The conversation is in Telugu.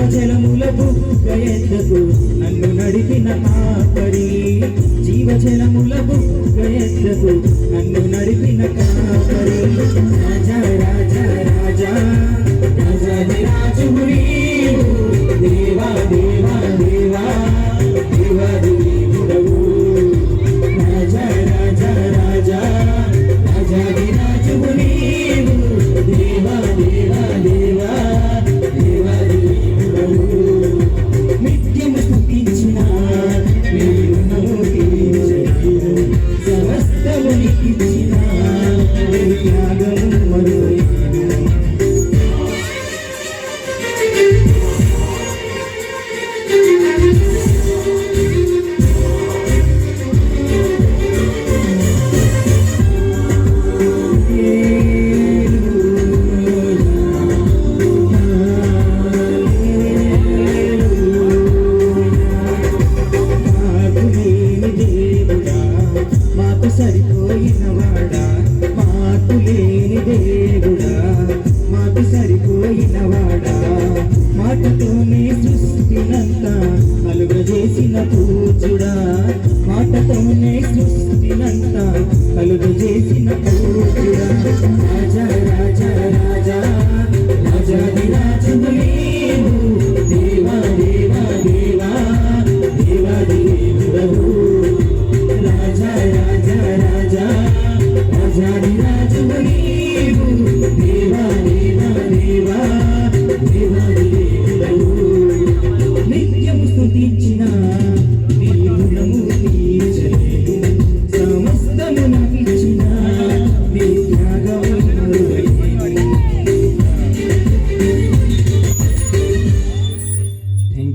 జీవజలములకు గయెత్తకు నన్ను నడిపిన కాపరి జీవజలములకు గయెత్తకు నన్ను నడిపిన కాపరి రాజా రాజా రాజా రాజాది రాజువు దేవా దేవా దేవా దేవాది దేవుడవు రాజా రాజా రాజా రాజాది రాజువు నీవు దేవా దేవా దేవా దేవాది దేవుడవు నిత్యము స్తుతించిన నీ రుణము తీర్చెను సమస్తము నీకిచ్చిన నీ త్యాగము మరువలేను సరిపోయినవాడా మాకు లేని దేవుడా మాకు సరిపోయినవాడా మాటతోనే సృష్టినంతా కలుగజేసిన పూజుడా మాటతోనే సృష్టినంతా కలుగజేసిన పూజుడా రాజా రాజా రాజా రాజాది రాజువు నీవు దేవా దేవా దేవా దేవాది దేవుడవు రాజా రాజా రాజా రాజాది